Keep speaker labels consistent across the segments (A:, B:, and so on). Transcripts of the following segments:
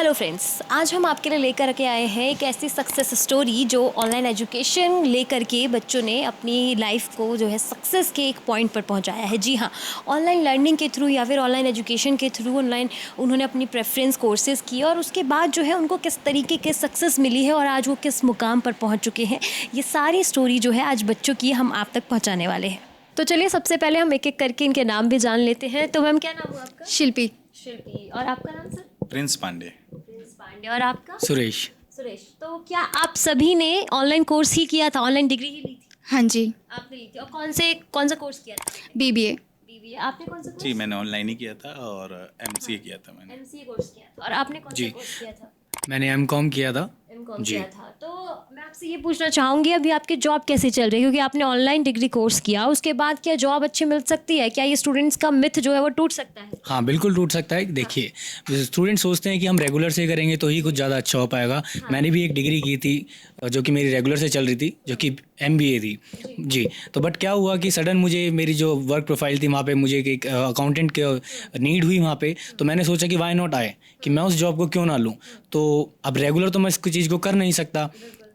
A: Hello friends, आज हम आपके लिए लेकर के आए हैं एक ऐसी सक्सेस स्टोरी जो ऑनलाइन एजुकेशन लेकर के बच्चों ने अपनी लाइफ को जो है सक्सेस के एक पॉइंट पर पहुंचाया है। जी हाँ, ऑनलाइन लर्निंग के थ्रू या फिर ऑनलाइन एजुकेशन के थ्रू ऑनलाइन उन्होंने अपनी प्रेफरेंस कोर्सेज़ किए और उसके बाद जो है उनको किस तरीके के सक्सेस मिली है और आज वो किस मुकाम पर पहुँच चुके हैं, ये सारी स्टोरी जो है आज बच्चों की हम आप तक पहुँचाने वाले हैं। तो चलिए सबसे पहले हम एक एक करके इनके नाम भी जान लेते हैं। तो मैम, क्या नाम हुआ आपका?
B: शिल्पी।
A: शिल्पी। और आपका नाम sir?
C: Prince Pandey.
A: Prince Pandey. और आपका?
D: सुरेश।
A: सुरेश। तो क्या आप सभी ने ऑनलाइन कोर्स ही किया था, ऑनलाइन डिग्री ही ली थी?
B: हाँ जी।
A: आपने ली थी। और कौन सा कोर्स किया था?
B: बीबीए।
A: बीबीए। आपने कौन सा कोर्स?
C: जी, मैंने ऑनलाइन ही किया था और एमसीए किया था मैंने।
A: एमसीए कोर्स किया था। और आपने कौन सा
D: जी।
A: कोर्स किया था?
D: मैंने एमकॉम किया था।
A: एमकॉम
D: जी।
A: किया था। तो मैं आपसे ये पूछना चाहूँगी, अभी आपकी जॉब कैसे चल रही है? क्योंकि आपने ऑनलाइन डिग्री कोर्स किया, उसके बाद क्या जॉब अच्छी मिल सकती है? क्या ये स्टूडेंट्स का मिथ जो है वो टूट सकता है?
D: हाँ, बिल्कुल टूट सकता है। देखिए, स्टूडेंट सोचते हैं कि हम रेगुलर से करेंगे तो ही कुछ ज़्यादा अच्छा हो पाएगा। मैंने भी एक डिग्री की थी जो कि मेरी रेगुलर से चल रही थी, जो कि एमबीए थी। जी। तो बट क्या हुआ कि सडन मुझे मेरी जो वर्क प्रोफाइल थी वहाँ पे मुझे एक अकाउंटेंट के नीड हुई वहाँ पे। तो मैंने सोचा कि वाई नॉट आए, कि मैं उस जॉब को क्यों ना लूँ। तो अब रेगुलर तो मैं इस चीज़ को कर नहीं सकता,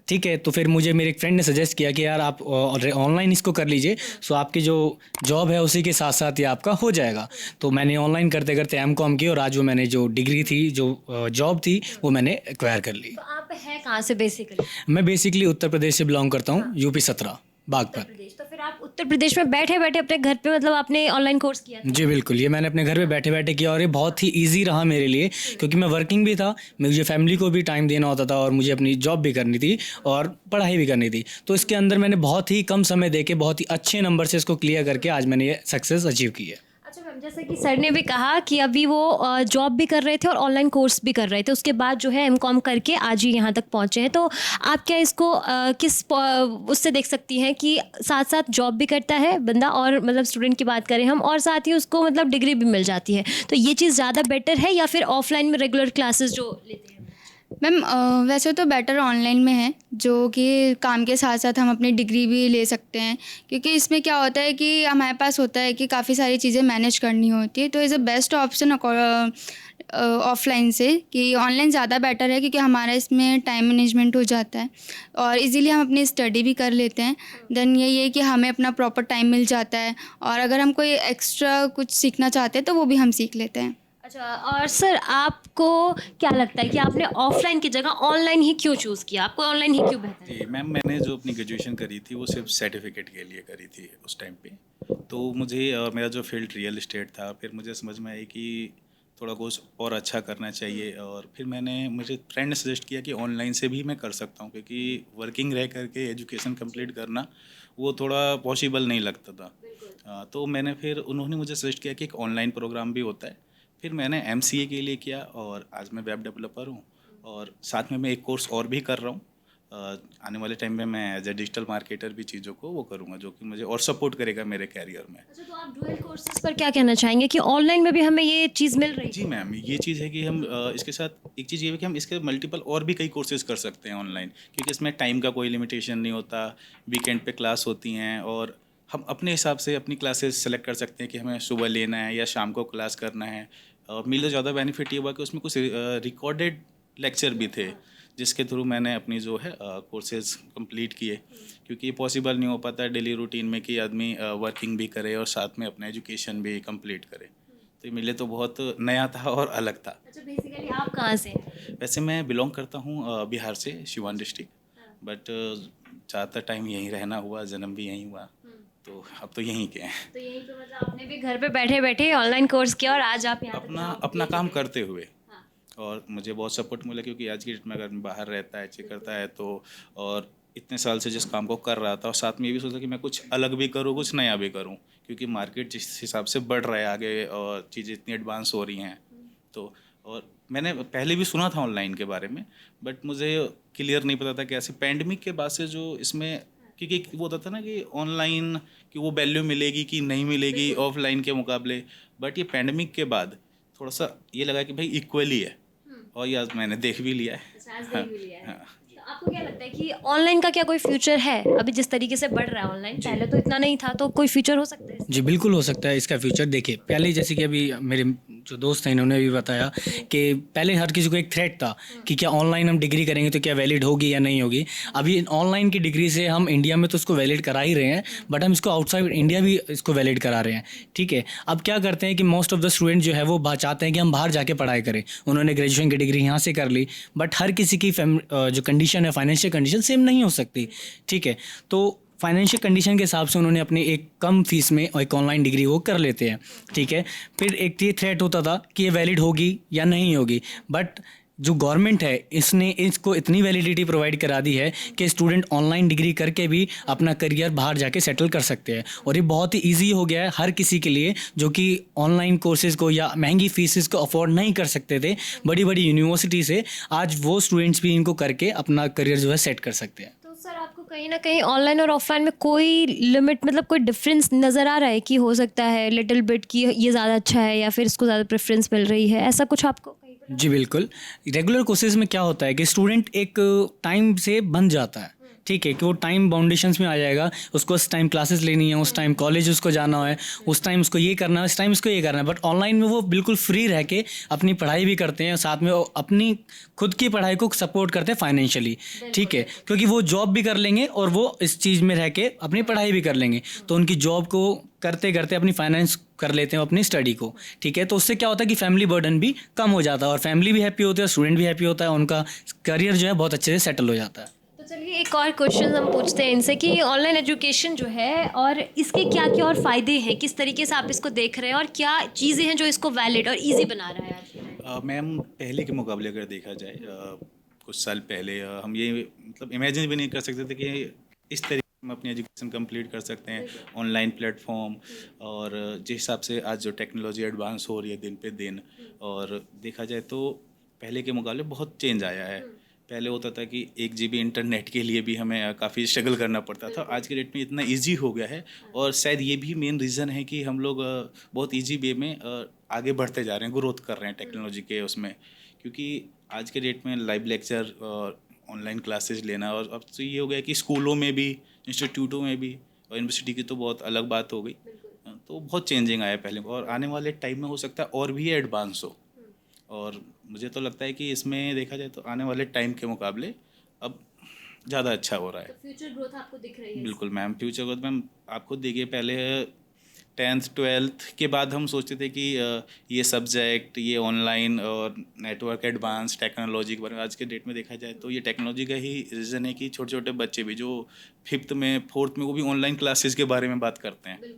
D: ठीक है। तो फिर मुझे मेरे एक फ्रेंड ने सजेस्ट किया कि यार आप ऑनलाइन इसको कर लीजिए, सो आपकी जो जॉब है उसी के साथ साथ ये आपका हो जाएगा। तो मैंने ऑनलाइन करते करते एमकॉम की और आज वो मैंने जो डिग्री थी, जो जॉब थी, वो मैंने एक्वायर कर ली।
A: तो आप हैं कहाँ से बेसिकली?
D: मैं बेसिकली उत्तर प्रदेश से बिलोंग करता हूँ, यूपी 17 बागपत।
A: प्रदेश। तो फिर आप उत्तर प्रदेश में बैठे बैठे अपने घर पे मतलब आपने ऑनलाइन कोर्स किया था?
D: जी बिल्कुल, ये मैंने अपने घर पे बैठे बैठे किया और ये बहुत ही इजी रहा मेरे लिए, क्योंकि मैं वर्किंग भी था, मुझे फैमिली को भी टाइम देना होता था और मुझे अपनी जॉब भी करनी थी और पढ़ाई भी करनी थी। तो इसके अंदर मैंने बहुत ही कम समय दे के बहुत ही अच्छे नंबर से इसको क्लियर करके आज मैंने ये सक्सेस अचीव की है।
A: अच्छा मैम, जैसे कि सर ने भी कहा कि अभी वो जॉब भी कर रहे थे और ऑनलाइन कोर्स भी कर रहे थे, उसके बाद जो है एमकॉम करके आज ही यहाँ तक पहुँचे हैं। तो आप क्या इसको उससे देख सकती हैं कि साथ साथ जॉब भी करता है बंदा और मतलब स्टूडेंट की बात करें हम, और साथ ही उसको मतलब डिग्री भी मिल जाती है, तो ये चीज़ ज़्यादा बेटर है या फिर ऑफलाइन में रेगुलर क्लासेस जो लेते हैं?
B: मैम वैसे तो बेटर ऑनलाइन में है, जो कि काम के साथ साथ हम अपनी डिग्री भी ले सकते हैं, क्योंकि इसमें क्या होता है कि हमारे पास होता है कि काफ़ी सारी चीज़ें मैनेज करनी होती है। तो is a best option offline से, कि ऑनलाइन ज़्यादा बेटर है क्योंकि हमारा इसमें टाइम मैनेजमेंट हो जाता है और इजीली हम अपनी स्टडी भी कर लेते हैं। देन यही है कि हमें अपना प्रॉपर टाइम मिल जाता है और अगर हम कोई एक्स्ट्रा कुछ सीखना चाहते हैं तो वो भी हम सीख लेते हैं।
A: अच्छा, और सर आपको क्या लगता है कि आपने ऑफलाइन की जगह ऑनलाइन ही क्यों चूज़ किया? आपको ऑनलाइन ही क्यों बेहतर है?
C: जी मैम, मैंने जो अपनी ग्रेजुएशन करी थी वो सिर्फ सर्टिफिकेट के लिए करी थी उस टाइम पे। तो मुझे मेरा जो फील्ड रियल इस्टेट था, फिर मुझे समझ में आई कि थोड़ा कुछ और अच्छा करना चाहिए और फिर मुझे फ्रेंड ने सजेस्ट किया कि ऑनलाइन से भी मैं कर सकता हूँ, क्योंकि वर्किंग रह करके एजुकेशन कंप्लीट करना वो थोड़ा पॉसिबल नहीं लगता था। तो फिर उन्होंने मुझे सजेस्ट किया कि एक ऑनलाइन प्रोग्राम भी होता है। फिर मैंने एमसीए के लिए किया और आज मैं वेब डेवलपर हूँ और साथ में मैं एक कोर्स और भी कर रहा हूँ। आने वाले टाइम में मैं एज ए डिजिटल मार्केटर भी चीज़ों को वो करूँगा, जो कि मुझे और सपोर्ट करेगा मेरे कैरियर में।
A: अच्छा, तो आप डुअल कोर्सेज पर क्या कहना चाहेंगे कि ऑनलाइन में भी हमें ये चीज़ मिल रही है?
C: जी मैम, ये चीज़ है कि हम इसके साथ एक चीज़ ये है कि हम इसके मल्टीपल और भी कई कोर्सेज कर सकते हैं ऑनलाइन, क्योंकि इसमें टाइम का कोई लिमिटेशन नहीं होता। वीकेंड पे क्लास होती हैं और हम अपने हिसाब से अपनी क्लासेस सेलेक्ट कर सकते हैं कि हमें सुबह लेना है या शाम को क्लास करना है। मिले ज़्यादा बेनिफिट ये हुआ कि उसमें कुछ रिकॉर्डेड लेक्चर भी थे, जिसके थ्रू मैंने अपनी जो है कोर्सेज कंप्लीट किए, क्योंकि ये पॉसिबल नहीं हो पाता डेली रूटीन में कि आदमी वर्किंग भी करे और साथ में अपना एजुकेशन भी कंप्लीट करे। तो ये मिले तो बहुत नया था और अलग था।
A: अच्छा, बेसिकली आप कहाँ से हैं?
C: वैसे मैं बिलोंग करता हूँ बिहार से, सिवान डिस्ट्रिक्ट, बट ज़्यादातर टाइम यहीं रहना हुआ, जन्म भी यहीं हुआ, तो अब तो यहीं के हैं।
A: तो यही तो मतलब आपने भी घर पे बैठे बैठे ऑनलाइन कोर्स किया और आज आप यहाँ
C: अपना काम करते हुए। और मुझे बहुत सपोर्ट मिला, क्योंकि आज की डेट में अगर बाहर रहता है, चेक करता है तो, और इतने साल से जिस काम को कर रहा था और साथ में ये भी सोचा कि मैं कुछ अलग भी करूँ, कुछ नया भी करूँ, क्योंकि मार्केट जिस हिसाब से बढ़ रहा है आगे और चीज़ें इतनी एडवांस हो रही हैं। तो और मैंने पहले भी सुना था ऑनलाइन के बारे में, बट मुझे क्लियर नहीं पता था कि ऐसे पैंडमिक के बाद से जो इसमें, क्योंकि वो होता था ना कि ऑनलाइन की वो वैल्यू मिलेगी कि नहीं मिलेगी ऑफलाइन के मुकाबले, बट ये पैंडमिक के बाद थोड़ा सा ये लगा कि भाई इक्वली है, और ये आज मैंने देख भी लिया है। हाँ।
A: तो आपको क्या लगता है कि ऑनलाइन का क्या कोई फ्यूचर है? अभी जिस तरीके से बढ़ रहा है ऑनलाइन, पहले तो इतना नहीं था, तो कोई फ्यूचर हो सकता है?
D: जी बिल्कुल हो सकता है इसका फ्यूचर। देखिए, पहले जैसे कि अभी मेरे जो दोस्त हैं इन्होंने भी बताया कि पहले हर किसी को एक थ्रेट था कि क्या ऑनलाइन हम डिग्री करेंगे तो क्या वैलिड होगी या नहीं होगी। अभी ऑनलाइन की डिग्री से हम इंडिया में तो उसको वैलिड करा ही रहे हैं, बट हम इसको आउटसाइड इंडिया भी इसको वैलिड करा रहे हैं। ठीक है, अब क्या करते हैं कि मोस्ट ऑफ द स्टूडेंट जो है वो चाहते हैं कि हम बाहर जाके पढ़ाई करें। उन्होंने ग्रेजुएशन की डिग्री यहाँ से कर ली, बट हर किसी की जो कंडीशन है, फाइनेंशियल कंडीशन सेम नहीं हो सकती। ठीक है, तो फाइनेंशियल कंडीशन के हिसाब से उन्होंने अपनी एक कम फीस में एक ऑनलाइन डिग्री वो कर लेते हैं। ठीक है, फिर एक ये थ्रेट होता था कि ये वैलिड होगी या नहीं होगी, बट जो गवर्नमेंट है इसने इसको इतनी वैलिडिटी प्रोवाइड करा दी है कि स्टूडेंट ऑनलाइन डिग्री करके भी अपना करियर बाहर जाके सेटल कर सकते हैं। और ये बहुत ही ईजी हो गया है हर किसी के लिए जो कि ऑनलाइन कोर्सेज को या महंगी फीसेस को अफोर्ड नहीं कर सकते थे बड़ी बड़ी यूनिवर्सिटी से, आज वो स्टूडेंट्स भी इनको करके अपना करियर जो है सेट कर सकते हैं।
A: तो सर आपको कहीं ना कहीं ऑनलाइन और ऑफलाइन में कोई लिमिट, मतलब कोई डिफरेंस नज़र आ रहा है कि हो सकता है लिटिल बिट कि ये ज़्यादा अच्छा है या फिर इसको ज़्यादा प्रेफरेंस मिल रही है, ऐसा कुछ आपको कहीं पर?
D: जी बिल्कुल, रेगुलर कोर्सेज में क्या होता है कि स्टूडेंट एक टाइम से बन जाता है। ठीक है, कि वो टाइम बाउंडेशंस में आ जाएगा, उसको उस टाइम क्लासेस लेनी है, उस टाइम कॉलेज उसको जाना है, उस टाइम उसको ये करना है, उस टाइम उसको ये करना है। बट ऑनलाइन में वो बिल्कुल फ्री रह के अपनी पढ़ाई भी करते हैं, साथ में वो अपनी खुद की पढ़ाई को सपोर्ट करते हैं फाइनेंशियली। ठीक है, क्योंकि वो जॉब भी कर लेंगे और वो इस चीज़ में रह के अपनी पढ़ाई भी कर लेंगे, तो उनकी जॉब को करते करते अपनी फाइनेंस कर लेते हैं अपनी स्टडी को। ठीक है, तो उससे क्या होता है कि फैमिली बर्डन भी कम हो जाता है और फैमिली भी हैप्पी होती है, स्टूडेंट भी हैप्पी होता है, उनका करियर जो है बहुत अच्छे से सेटल हो जाता है।
A: तो चलिए एक और क्वेश्चन हम पूछते हैं इनसे कि ऑनलाइन एजुकेशन जो है और इसके क्या क्या और फ़ायदे हैं, किस तरीके से आप इसको देख रहे हैं और क्या चीज़ें हैं जो इसको वैलिड और इजी बना रहा है आज के टाइम में?
C: मैम, पहले के मुकाबले अगर देखा जाए, कुछ साल पहले हम ये मतलब इमेजिन भी नहीं कर सकते थे कि इस तरीके से हम अपनी एजुकेशन कंप्लीट कर सकते हैं ऑनलाइन प्लेटफॉर्म। और जिस हिसाब से आज जो टेक्नोलॉजी एडवांस हो रही है दिन पे दिन, और देखा जाए तो पहले के मुकाबले बहुत चेंज आया है। पहले होता था कि 1 GB इंटरनेट के लिए भी हमें काफ़ी स्ट्रगल करना पड़ता था, आज के डेट में इतना इजी हो गया है। और शायद ये भी मेन रीज़न है कि हम लोग बहुत इजी वे में आगे बढ़ते जा रहे हैं, ग्रोथ कर रहे हैं टेक्नोलॉजी के उसमें। क्योंकि आज के डेट में लाइव लेक्चर और ऑनलाइन क्लासेस लेना, और अब तो ये हो गया कि स्कूलों में भी, इंस्टीट्यूटों में भी, और यूनिवर्सिटी की तो बहुत अलग बात हो गई। तो बहुत चेंजिंग आया पहले, और आने वाले टाइम में हो सकता है और भी एडवांस हो। और मुझे तो लगता है कि इसमें देखा जाए तो आने वाले टाइम के मुकाबले अब ज़्यादा अच्छा हो रहा है।
A: तो फ्यूचर ग्रोथ आपको दिख रही है?
C: बिल्कुल मैम, फ्यूचर ग्रोथ मैम आप खुद देखिए, पहले 10th 12th के बाद हम सोचते थे कि ये सब्जेक्ट, ये ऑनलाइन और नेटवर्क एडवांस टेक्नोलॉजी के बारे में, आज के डेट में देखा जाए तो ये टेक्नोलॉजी का ही रीज़न है कि छोटे छोटे बच्चे भी जो 5th में 4th में वो भी ऑनलाइन क्लासेस के बारे में बात करते हैं,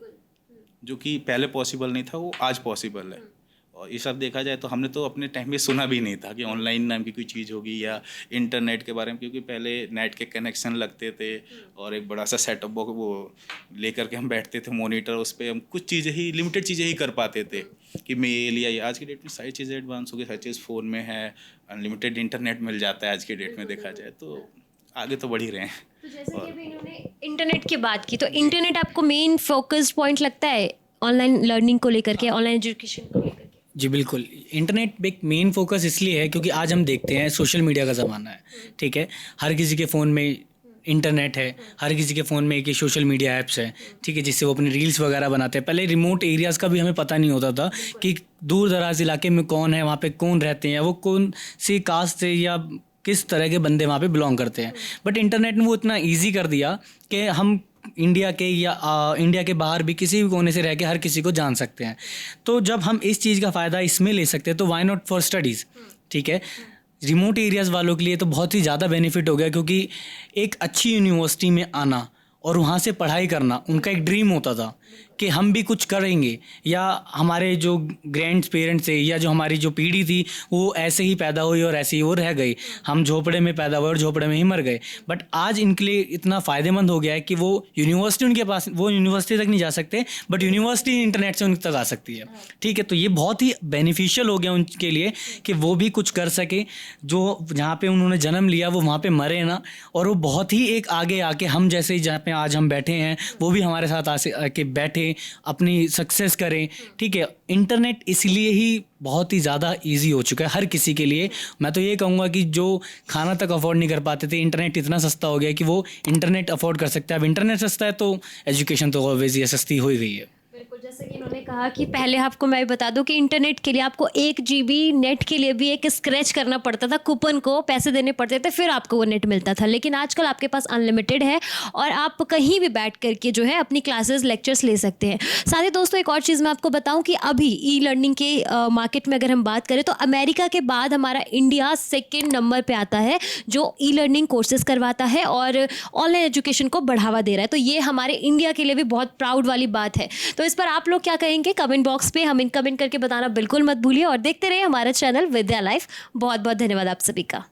C: जो कि पहले पॉसिबल नहीं था, वो आज पॉसिबल है। और ये सब देखा जाए तो हमने तो अपने टाइम में सुना भी नहीं था कि ऑनलाइन नाम की कोई चीज़ होगी या इंटरनेट के बारे में, क्योंकि पहले नेट के कनेक्शन लगते थे और एक बड़ा सा सेटअप बॉक्स वो लेकर के हम बैठते थे, मॉनिटर, उस पर हम कुछ चीज़ें ही, लिमिटेड चीज़ें ही कर पाते थे कि मेल या ये। आज की डेट में सारी चीज़ें एडवांस हो गई, हर चीज़ फ़ोन में है, अनलिमिटेड इंटरनेट मिल जाता है आज की डेट में देखा जाए, तो आगे तो बढ़ ही रहे हैं।
A: तो जैसे कि अभी इन्होंने इंटरनेट की बात की, तो इंटरनेट आपको मेन फोकस पॉइंट लगता है ऑनलाइन लर्निंग को लेकर के, ऑनलाइन एजुकेशन को लेकर के?
D: जी बिल्कुल, इंटरनेट एक मेन फोकस इसलिए है क्योंकि आज हम देखते हैं सोशल मीडिया का ज़माना है। ठीक है, हर किसी के फ़ोन में इंटरनेट है, हर किसी के फ़ोन में एक सोशल मीडिया ऐप्स है। ठीक है, जिससे वो अपनी रील्स वगैरह बनाते हैं। पहले रिमोट एरियाज़ का भी हमें पता नहीं होता था कि दूर दराज इलाके में कौन है, वहाँ पे कौन रहते हैं, वो कौन सी कास्ट से या किस तरह के बंदे वहाँ पे बिलोंग करते हैं। बट इंटरनेट ने वो इतना ईजी कर दिया कि हम इंडिया के या इंडिया के बाहर भी किसी भी कोने से रह के हर किसी को जान सकते हैं। तो जब हम इस चीज़ का फ़ायदा इसमें ले सकते हैं तो वाई नॉट फॉर स्टडीज़। ठीक है, रिमोट एरियाज़ वालों के लिए तो बहुत ही ज़्यादा बेनिफिट हो गया, क्योंकि एक अच्छी यूनिवर्सिटी में आना और वहाँ से पढ़ाई करना उनका एक ड्रीम होता था कि हम भी कुछ करेंगे, या हमारे जो ग्रैंड पेरेंट्स थे या जो हमारी जो पीढ़ी थी वो ऐसे ही पैदा हुई और ऐसे ही वो रह गई, हम झोपड़े में पैदा हुए और झोपड़े में ही मर गए। बट आज इनके लिए इतना फ़ायदेमंद हो गया है कि वो यूनिवर्सिटी उनके पास, वो यूनिवर्सिटी तक नहीं जा सकते, बट यूनिवर्सिटी इंटरनेट से उन तक आ सकती है। ठीक है, तो ये बहुत ही बेनिफिशियल हो गया उनके लिए कि वो भी कुछ कर सके, जो जहाँ पे उन्होंने जन्म लिया वो वहाँ पे मरे ना, और वो बहुत ही एक आगे आके हम जैसे ही जहाँ पे आज हम बैठे हैं वो भी हमारे साथ आके बैठे, अपनी सक्सेस करें। ठीक है, इंटरनेट इसलिए ही बहुत ही ज़्यादा इजी हो चुका है हर किसी के लिए। मैं तो ये कहूँगा कि जो खाना तक अफोर्ड नहीं कर पाते थे, इंटरनेट इतना सस्ता हो गया कि वो इंटरनेट अफोर्ड कर सकते हैं। अब इंटरनेट सस्ता है तो एजुकेशन तो ऑब्वियसली सस्ती हो ही गई है।
A: बिल्कुल, जैसे कि इन्होंने कहा कि पहले आपको मैं बता दूं कि इंटरनेट के लिए आपको 1 GB नेट के लिए भी एक स्क्रैच करना पड़ता था, कूपन को पैसे देने पड़ते थे, फिर आपको वो नेट मिलता था। लेकिन आजकल आपके पास अनलिमिटेड है और आप कहीं भी बैठ करके जो है अपनी क्लासेस लेक्चर्स ले सकते हैं। साथ ही दोस्तों एक और चीज़ मैं आपको बताऊं कि अभी ई लर्निंग के मार्केट में अगर हम बात करें तो अमेरिका के बाद हमारा इंडिया 2nd नंबर पर आता है जो ई लर्निंग कोर्सेज करवाता है और ऑनलाइन एजुकेशन को बढ़ावा दे रहा है। तो ये हमारे इंडिया के लिए भी बहुत प्राउड वाली बात है। तो इस पर आप लोग क्या कहेंगे कमेंट बॉक्स पे हमें कमेंट करके बताना बिल्कुल मत भूलिए और देखते रहिए हमारा चैनल विद्या लाइफ। बहुत बहुत धन्यवाद आप सभी का।